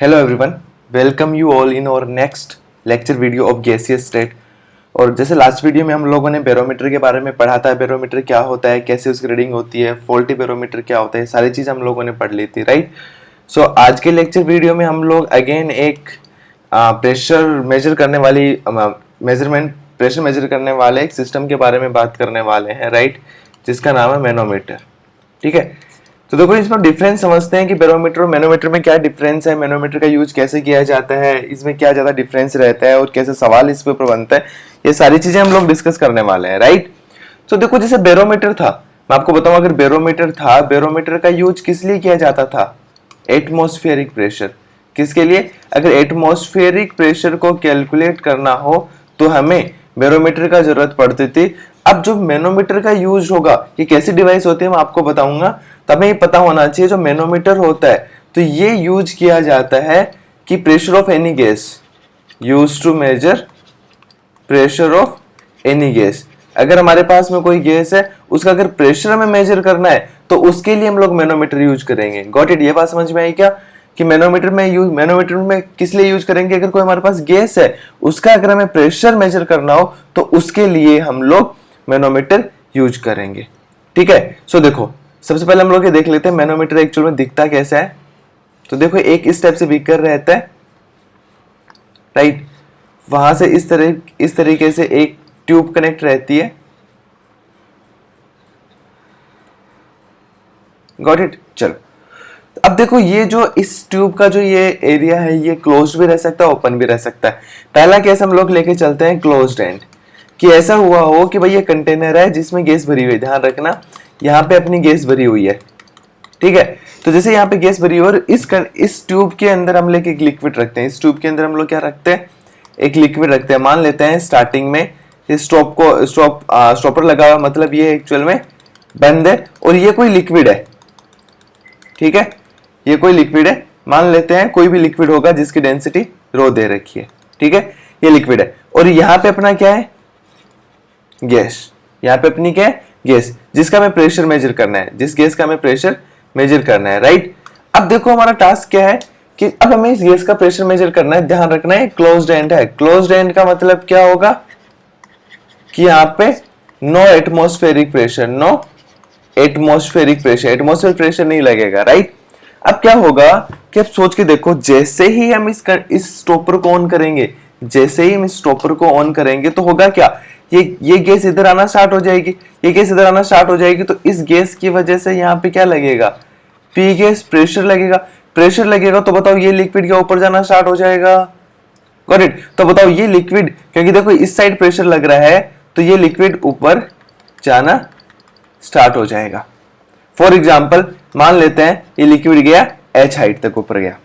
Hello everyone, welcome you all in our next lecture video of gaseous state. और जैसे last video में हम लोगों ने बैरोमीटर के बारे में पढ़ा था, बैरोमीटर क्या होता है, कैसे उसकी रीडिंग होती है, फॉल्टी बैरोमीटर क्या होता है, सारी चीज़ हम लोगों ने पढ़ ली थी, राइट। सो आज के लेक्चर वीडियो में हम लोग अगेन एक प्रेशर मेजर करने वाली प्रेशर मेजर करने वाले एक सिस्टम के बारे में बात करने वाले हैं, राइट, जिसका नाम है मैनोमीटर। ठीक है, तो देखो इसमें डिफरेंस समझते हैं कि बैरोमीटर और मैनोमीटर में क्या डिफरेंस है, मैनोमीटर का यूज कैसे किया जाता है, इसमें क्या ज्यादा डिफरेंस रहता है और कैसे सवाल इस पे बनता है, ये सारी चीजें हम लोग डिस्कस करने वाले हैं, राइट। तो देखो जैसे बैरोमीटर था, मैं आपको बताऊं, अगर बैरोमीटर था, बैरोमीटर का यूज किस लिए किया जाता था? Atmospheric pressure. किसके लिए? अगर एटमॉस्फेरिक प्रेशर को कैलकुलेट करना हो तो हमें बैरोमीटर का जरूरत पड़ती थी। अब जो मैनोमीटर का यूज होगा, ये कैसी डिवाइस होती है मैं आपको बताऊंगा, तब हमें ये पता होना चाहिए जो मैनोमीटर होता है तो ये यूज किया जाता है कि pressure of any gas, use to measure pressure of any gas. अगर हमारे पास में कोई गैस है, उसका अगर प्रेशर हमें मेजर करना है तो उसके लिए हम लोग मैनोमीटर यूज करेंगे। Got it? ये बात समझ में आई क्या कि मैनोमीटर में किस लिए यूज करेंगे? अगर कोई हमारे पास गैस है, उसका अगर हमें प्रेशर मेजर करना हो तो उसके लिए हम लोग मैनोमीटर यूज करेंगे। ठीक है, सो देखो सबसे पहले हम लोग ये देख लेते हैं मैनोमीटर एक्चुअल में दिखता कैसा है। तो देखो एक इस टाइप से बीकर रहता है, राइट, वहां से इस तरीके से एक ट्यूब कनेक्ट रहती है। Got it? चलो अब देखो ये जो इस ट्यूब का जो ये एरिया है, ये क्लोज्ड भी रह सकता है, ओपन भी रह सकता है। पहला केस हम लोग लेके चलते हैं क्लोज्ड एंड, कि ऐसा हुआ हो कि भाई ये कंटेनर है जिसमें गैस भरी हुई है, ध्यान रखना यहाँ पे अपनी गैस भरी हुई है। ठीक है, तो जैसे यहाँ पे गैस भरी हुई है और इस ट्यूब के अंदर हम लेके एक लिक्विड रखते हैं। इस ट्यूब के अंदर हम लोग क्या रखते हैं? एक लिक्विड रखते हैं। मान लेते हैं स्टार्टिंग में इस स्टॉपर लगा हुआ, मतलब ये एक्चुअल में बंद है और ये कोई लिक्विड है। ठीक है, ये कोई लिक्विड है, मान लेते हैं कोई भी लिक्विड होगा जिसकी डेंसिटी रो दे रखी है। ठीक है, ये लिक्विड है और यहाँ पे अपना क्या है? गैस। यहाँ पे अपनी क्या है? गैस, जिसका हमें प्रेशर मेजर करना है, जिस गैस का हमें प्रेशर मेजर करना है, राइट। अब देखो हमारा टास्क क्या है कि अब हमें इस गैस का प्रेशर मेजर करना है। ध्यान रखना है क्लोज्ड एंड है। क्लोज्ड एंड का मतलब क्या होगा कि यहाँ पे no atmospheric pressure, atmospheric pressure नहीं लगेगा, राइट। अब क्या होगा कि अब सोच के देखो, जैसे ही हम इस स्टॉपर को ऑन करेंगे, जैसे ही हम इस स्टॉपर को ऑन करेंगे तो होगा क्या? ये गैस इधर आना स्टार्ट हो जाएगी, ये गैस इधर आना स्टार्ट हो जाएगी। तो इस गैस की वजह से यहाँ पे क्या लगेगा? पी गैस, प्रेशर लगेगा। प्रेशर लगेगा तो बताओ ये लिक्विड क्या ऊपर जाना स्टार्ट हो जाएगा? Got it? तो बताओ ये लिक्विड, क्योंकि देखो इस साइड प्रेशर लग रहा है तो ये लिक्विड ऊपर जाना स्टार्ट हो जाएगा। फॉर एग्जाम्पल मान लेते हैं ये लिक्विड गया H हाइट तक ऊपर गया,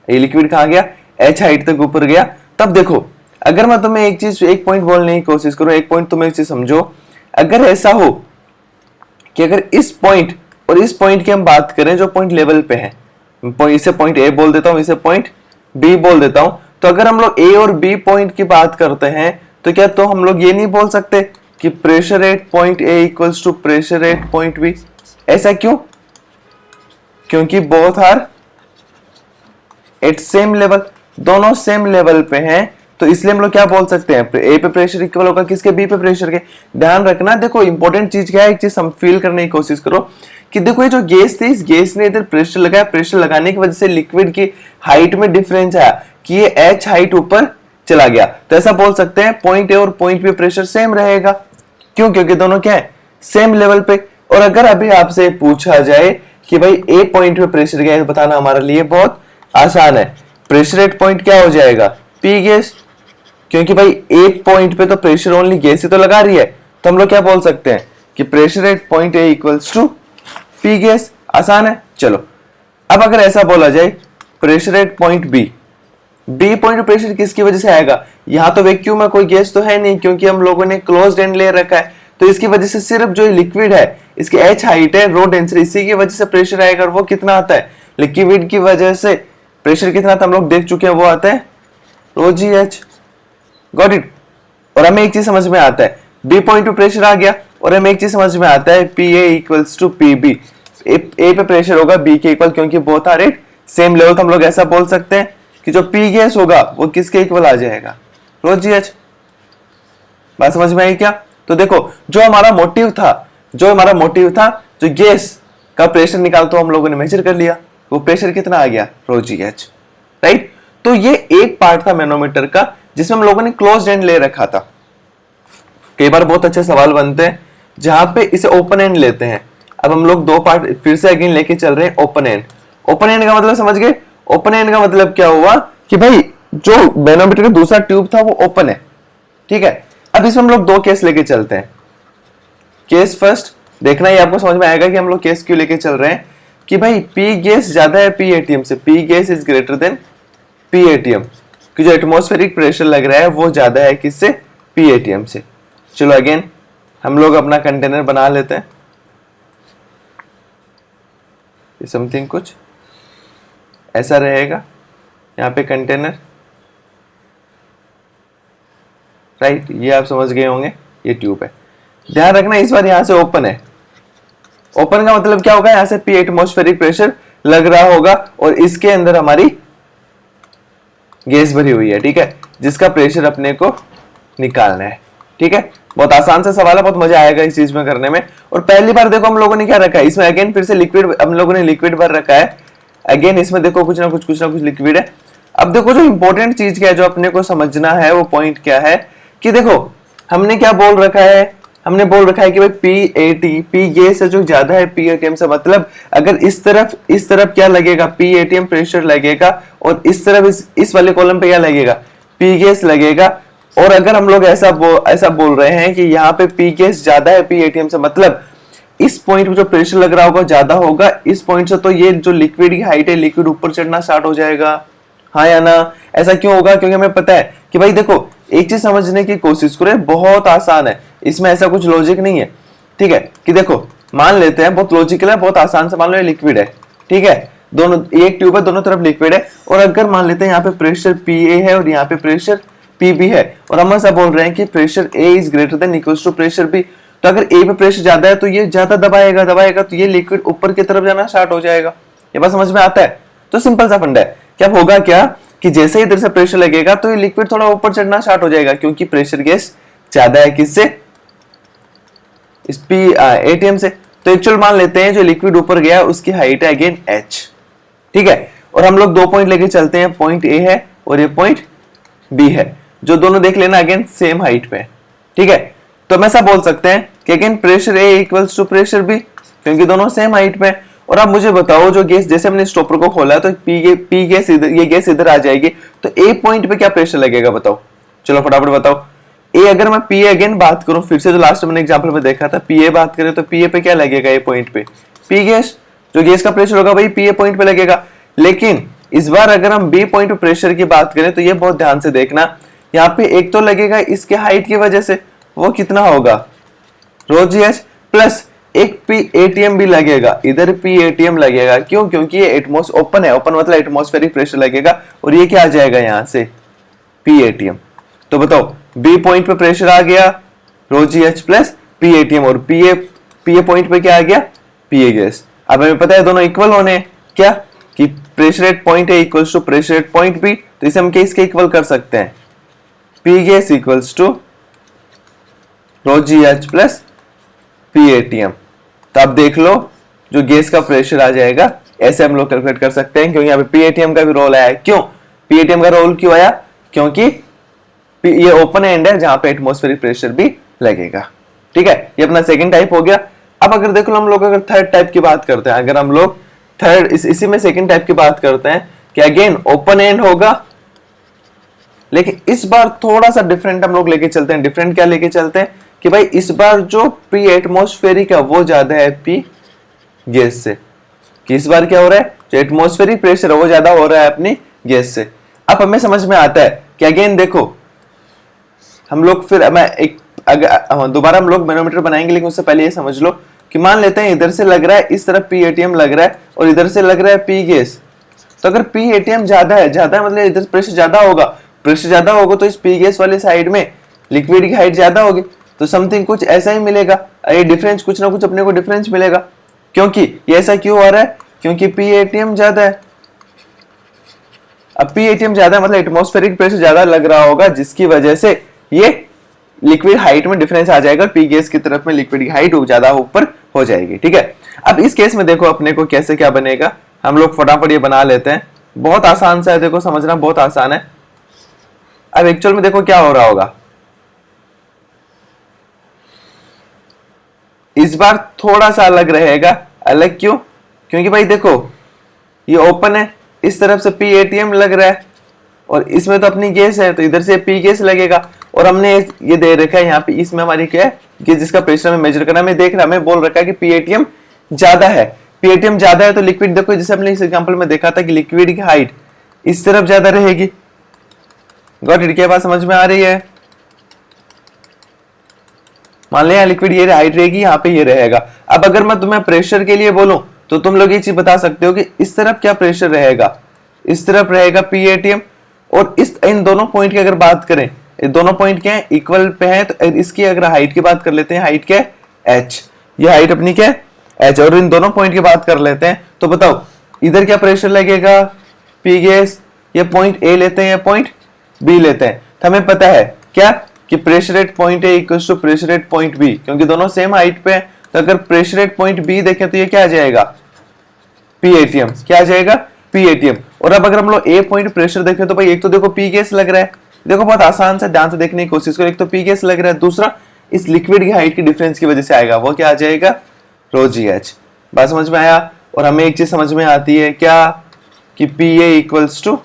ये लिक्विड कहां गया? H हाइट तक ऊपर गया। तब देखो अगर मैं तुम्हें एक पॉइंट बोलने की कोशिश करूं, एक पॉइंट तुम एक चीज समझो, अगर ऐसा हो कि अगर इस पॉइंट और इस पॉइंट की हम बात करें जो पॉइंट लेवल पे है, इसे पॉइंट ए बोल देता हूं, इसे पॉइंट बी बोल देता हूं, तो अगर हम लोग ए और बी पॉइंट की बात करते हैं तो क्या तो हम लोग ये नहीं बोल सकते कि pressure at point A equals to pressure at point B? ऐसा क्यों? क्योंकि both are at same level, दोनों सेम लेवल पे हैं, तो इसलिए हम लोग क्या बोल सकते हैं? ए पे प्रेशर इक्वल होगा किसके? बी पे प्रेशर के। ध्यान रखना, देखो इंपॉर्टेंट चीज क्या है, एक चीज हम फील करने की कोशिश करो कि देखो ये जो गैस थी, इस गैस ने इधर प्रेशर लगाया, प्रेशर लगाने की वजह से लिक्विड की हाइट में डिफरेंस आया कि ये H हाइट ऊपर चला गया। तो ऐसा बोल सकते हैं पॉइंट ए और पॉइंट बी प्रेशर सेम रहेगा। क्यों? क्योंकि दोनों क्या है? सेम लेवल पे। और अगर अभी आपसे पूछा जाए कि भाई ए पॉइंट पे प्रेशर क्या है, बताना हमारे लिए बहुत आसान है। प्रेशर एट पॉइंट क्या हो जाएगा? पी गैस, क्योंकि भाई एक पॉइंट पे तो प्रेशर ओनली गैस ही तो लगा रही है, तो हम लोग क्या बोल सकते हैं कि pressure at point A equals to P gas. आसान है। चलो अब अगर ऐसा बोला जाए pressure at point B, B point pressure किसकी वजह से आएगा? यहां तो वैक्यूम है, कोई गैस तो है नहीं, क्योंकि हम लोगों ने क्लोज्ड एंड ले रखा है, तो इसकी वजह से सिर्फ जो लिक्विड है, इसकी H हाइट है, रो डेंसिटी, इसी की वजह से प्रेशर आएगा। और वो कितना आता है? लिक्विड की वजह से प्रेशर कितना आता है हम लोग देख चुके हैं, वो आता है rho ji h. Got it? और हमें एक चीज समझ में आता है, बी पॉइंट पे प्रेशर आ गया, और हमें एक चीज समझ में आता है P A equals to P B. A पे प्रेशर होगा बी के इक्वल, क्योंकि both are at same level तो हम लोग ऐसा बोल सकते हैं कि जो पी गैस होगा वो किसके इक्वल आ जाएगा, रो जी एच। बात समझ में आई क्या? तो देखो जो हमारा मोटिव था जो गैस का प्रेशर निकाल तो हम लोगों ने मेजर कर लिया, वो प्रेशर कितना आ गया, रो जी एच, राइट। तो ये एक पार्ट था मैनोमीटर का जिसमें हम लोगों ने क्लोज एंड ले रखा था। कई बार बहुत अच्छे सवाल बनते हैं जहां पे इसे ओपन एंड लेते हैं। अब हम लोग दो पार्ट फिर से अगेन लेके चल रहे हैं ओपन एंड। ओपन एंड का मतलब समझ गए? ओपन एंड का मतलब क्या हुआ कि भाई जो मैनोमीटर का दूसरा ट्यूब था वो ओपन है, ठीक है। अब इसमें हम लोग दो केस लेके चलते हैं। केस फर्स्ट देखना ही आपको समझ में आएगा कि हम लोग केस क्यों लेके चल रहे हैं कि भाई पी गैस ज्यादा है पी एटीएम से, P gas is greater then P ATM, कि जो एटमॉस्फेरिक प्रेशर लग रहा है वो ज्यादा है किससे, पी एटीएम से। चलो अगेन हम लोग अपना कंटेनर बना लेते हैं, समथिंग कुछ ऐसा रहेगा यहाँ पे कंटेनर, राइट। ये आप समझ गए होंगे, ये ट्यूब है। ध्यान रखना इस बार यहां से ओपन है। ओपन का मतलब क्या होगा, यहां से पी एटमॉस्फेरिक प्रेशर लग रहा होगा और इसके अंदर हमारी गैस भरी हुई है, ठीक है, जिसका प्रेशर अपने को निकालना है, ठीक है। बहुत आसान सा सवाल है, बहुत मजा आएगा इस चीज में करने में। और पहली बार देखो हम लोगों ने क्या रखा है इसमें, अगेन फिर से लिक्विड, हम लोगों ने लिक्विड भर रखा है। अगेन इसमें देखो कुछ ना कुछ लिक्विड है। अब देखो जो इंपॉर्टेंट चीज क्या है जो अपने को समझना है वो पॉइंट क्या है कि देखो हमने क्या बोल रखा है, हमने बोल रखा है कि भाई पी गैस से जो ज्यादा है पी एटीएम से, मतलब अगर इस तरफ क्या लगेगा, पी एटीएम प्रेशर लगेगा और इस तरफ इस वाले कॉलम पे क्या लगेगा, पी गैस लगेगा। और अगर हम लोग ऐसा बोल रहे हैं कि यहाँ पे पी गैस ज्यादा है पी एटीएम से, मतलब इस पॉइंट पे जो प्रेशर लग रहा होगा ज्यादा होगा इस पॉइंट से, तो ये जो लिक्विड की हाइट है लिक्विड ऊपर चढ़ना स्टार्ट हो जाएगा, हाँ या ना? ऐसा क्यों होगा? क्योंकि हमें पता है कि भाई देखो एक चीज समझने की कोशिश करें, बहुत आसान है, इसमें ऐसा कुछ लॉजिक नहीं है, ठीक है। कि देखो मान लेते हैं, बहुत लॉजिकल है, बहुत आसान से, मान लो ये लिक्विड है, ठीक है, दोनों एक ट्यूब है, दोनों तरफ लिक्विड है। और अगर मान लेते हैं यहाँ पे प्रेशर पी ए है और यहाँ पे प्रेशर पी बी है, और हम ऐसा बोल रहे हैं कि pressure A is greater than equals to pressure B, तो अगर ए पे प्रेशर ज्यादा है तो ये ज्यादा दबाएगा तो ये लिक्विड ऊपर की तरफ जाना स्टार्ट हो जाएगा। ये बात समझ में आता है? तो सिंपल सा फंडा है। क्या होगा क्या कि जैसे ही इधर से प्रेशर लगेगा तो ये लिक्विड थोड़ा ऊपर चढ़ना स्टार्ट हो जाएगा, क्योंकि प्रेशर गैस ज्यादा है किससे, इस पी एटीएम से। तो एक्चुअल मान लेते हैं जो लिक्विड ऊपर गया उसकी हाइट है अगेन एच, ठीक है। और हम लोग दो पॉइंट लेके चलते हैं, पॉइंट ए है और ये पॉइंट बी है, जो दोनों देख लेना अगेन सेम हाइट पे, ठीक है। तो हम ऐसा बोल सकते हैं कि again pressure A equals to pressure B, क्योंकि दोनों सेम हाइट पे। और अब मुझे बताओ जो गैस, जैसे हमने स्टॉपर को खोला है तो पी गैस इधर, ये गैस इधर आ जाएगी, तो ए पॉइंट पे क्या प्रेशर लगेगा बताओ, चलो फटाफट बताओ। ए, अगर मैं पी ए अगेन बात करूं, फिर से जो लास्ट मैंने एग्जांपल में देखा था, पी ए बात करें तो पी ए पे क्या लगेगा, ए पॉइंट पे पी गैस, जो गैस का प्रेशर होगा वही पी ए पॉइंट पे लगेगा। लेकिन इस बार अगर हम बी पॉइंट पे प्रेशर की बात करें तो ये बहुत ध्यान से देखना, यहाँ पे एक तो लगेगा इसके हाइट की वजह से, वो कितना होगा, रो जी एच, प्लस एक पी एटीएम भी लगेगा, इधर पी एटीएम लगेगा। क्यों? क्योंकि ये एटमॉस ओपन है, ओपन मतलब एटमॉस्फेरिक प्रेशर लगेगा, और ये क्या आ जाएगा यहाँ से, पी एटीएम। तो बताओ बी पॉइंट पे प्रेशर आ गया रो जी एच प्लस पी एटीएम, और पी ए पॉइंट पे क्या आ गया, पी ए गैस। अब हमें पता है दोनों इक्वल होने, क्या कि pressure at point A equals to pressure at point B, तो इसे हम किसके इक्वल कर सकते हैं, P gas equals to rho ji H plus P ATM. तो अब देख लो जो गैस का प्रेशर आ जाएगा, ऐसे हम लोग कैलकुलेट कर सकते हैं, क्योंकि यहाँ पे पी एटीएम का भी रोल आया है। क्यों पी एटीएम का रोल क्यों आया, क्योंकि ये ओपन एंड है जहां पे एटमॉस्फेरिक प्रेशर भी लगेगा, ठीक है। ये अपना सेकंड टाइप हो गया। अब अगर देखो हम लोग अगर थर्ड टाइप की बात करते हैं, अगर हम लोग थर्ड इसी में सेकंड टाइप की बात करते हैं कि अगेन ओपन एंड होगा, लेकिन इस बार थोड़ा सा डिफरेंट हम लोग लेके चलते हैं। डिफरेंट क्या लेके चलते हैं कि भाई इस बार जो पी एटमॉस्फेरिक है वो ज्यादा है पी गैस से, कि इस बार क्या हो रहा है, जो एटमॉस्फेरिक प्रेशर है वो ज्यादा हो रहा है अपनी गैस से। अब हमें समझ में आता है कि अगेन देखो हम लोग, फिर मैं एक दोबारा हम लोग मैनोमीटर बनाएंगे, लेकिन उससे पहले ये समझ लो कि मान लेते हैं इधर से लग रहा है, इस तरफ पी एटीएम लग रहा है और इधर से लग रहा है पी गैस। तो अगर पी एटीएम ज्यादा है मतलब इधर प्रेशर ज्यादा होगा, प्रेशर ज्यादा होगा तो इस पी गैस वाली साइड में लिक्विड की हाइट ज्यादा होगी, तो समथिंग कुछ ऐसा ही मिलेगा। ये डिफरेंस कुछ ना कुछ अपने को डिफरेंस मिलेगा। क्योंकि ये ऐसा क्यों हो रहा है, क्योंकि पी एटीएम ज्यादा है, अब पीएटीएम ज्यादा मतलब एटमॉस्फेरिक प्रेशर ज्यादा लग रहा होगा, जिसकी वजह से ये लिक्विड हाइट में डिफरेंस आ जाएगा, पी गैस की तरफ में लिक्विड की हाइट ज्यादा ऊपर हो जाएगी। ठीक है, अब इस केस में देखो अपने को कैसे क्या बनेगा, हम लोग फटाफट ये बना लेते हैं। बहुत आसान सा है, देखो समझना बहुत आसान है। अब एक्चुअल में देखो क्या हो रहा होगा, इस बार थोड़ा सा अलग रहेगा। अलग क्यों? क्योंकि भाई देखो ये ओपन है, इस तरफ से पीएटीएम लग रहा है और इसमें तो अपनी गैस है, तो इधर से पी गैस लगेगा। और हमने ये दे रखा है यहाँ पे, इसमें हमारी क्या है कि जिसका प्रेशर हमें मेजर करना है, मैं देख रहा हमें बोल रखा है कि पीएटीएम ज्यादा है। पीएटीएम ज्यादा है तो लिक्विड देखो, जैसे हमने इस एग्जांपल में देखा था कि लिक्विड की हाइट इस तरफ ज्यादा रहेगी। Got it? क्या बात समझ में आ रही है? मान लिया लिक्विड ये हाइट रहेगी, यहाँ पे ये रहेगा। अब अगर मैं तुम्हें प्रेशर के लिए बोलूं तो तुम लोग ये चीज बता सकते हो कि इस तरफ क्या प्रेशर रहेगा, इस तरफ रहेगा पीएटीएम। और इस इन दोनों पॉइंट की अगर बात करें, ये दोनों पॉइंट क्या है, इक्वल पे है, तो इसकी अगर हाइट की बात कर लेते हैं, हाइट क्या है एच, ये हाइट अपनी क्या है एच। और इन दोनों पॉइंट की बात कर लेते हैं तो बताओ इधर क्या प्रेशर लगेगा पी गैस, ये पॉइंट ए लेते हैं या पॉइंट बी लेते हैं। तो हमें पता है क्या कि pressure at point A equals to pressure at point B, क्योंकि दोनों सेम हाइट पे है। तो अगर प्रेशर एट पॉइंट बी देखें तो ये क्या आ जाएगा पीएटीएम, क्या आ जाएगा पीएटीएम। और अब अगर हम लोग ए पॉइंट प्रेशर देखें तो भाई एक तो देखो पी गैस लग रहा है, देखो बहुत आसान से ध्यान से देखने की कोशिश करो, एक तो पी गैस लग रहा है, दूसरा इस लिक्विड की हाइट की डिफरेंस की वजह से आएगा, वो क्या आ जाएगा रो जी एच। बात समझ में आया? और हमें एक चीज समझ में आती है क्या कि P A equals to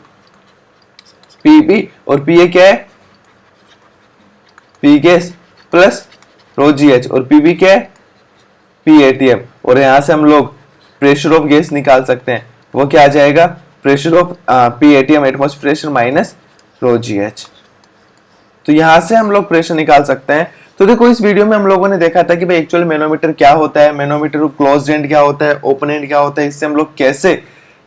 P B, और पी ए क्या है पी गैस प्लस रो जी एच, और पी बी क्या है पीएटीएम। और यहां से हम लोग प्रेशर ऑफ गैस निकाल सकते हैं, वो क्या आ जाएगा pressure of P ATM atmospheric pressure minus rho ji h. तो यहां से हम लोग प्रेशर निकाल सकते हैं। तो देखो इस वीडियो में हम लोगों ने देखा था कि भाई एक्चुअल मैनोमीटर क्या होता है, मैनोमीटर क्लोज्ड एंड क्या होता है, ओपन एंड क्या होता है, इससे हम लोग कैसे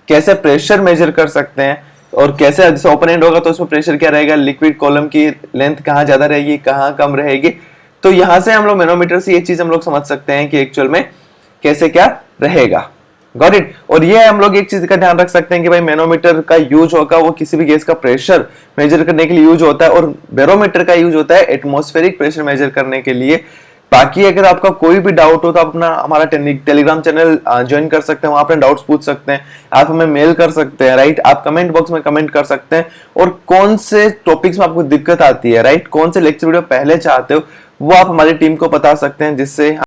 कैसे प्रेशर मेजर कर सकते हैं। और कैसे जैसे ओपन एंड होगा तो उसमें प्रेशर क्या रहेगा, लिक्विड कॉलम की लेंथ कहाँ ज्यादा रहेगी कहाँ कम रहेगी। तो यहां से हम लोग मैनोमीटर से ये चीज हम लोग समझ सकते हैं कि एक्चुअल में कैसे क्या रहेगा। Got it? और ये हम लोग एक चीज का ध्यान रख सकते हैं कि भाई मैनोमीटर का यूज होगा वो किसी भी गैस का प्रेशर मेजर करने के लिए यूज होता है, और बैरोमीटर का यूज होता है एटमॉस्फेरिक प्रेशर मेजर करने के लिए। बाकी अगर आपका कोई भी डाउट हो तो अपना हमारा टेलीग्राम चैनल ज्वाइन कर सकते हैं, वहां अपने डाउट्स पूछ सकते हैं, आप हमें मेल कर सकते हैं, राइट। आप कमेंट बॉक्स में कमेंट कर सकते हैं, और कौन से टॉपिक्स में आपको दिक्कत आती है, राइट, कौन से लेक्चर वीडियो पहले चाहते हो वो आप हमारी टीम को बता सकते हैं, जिससे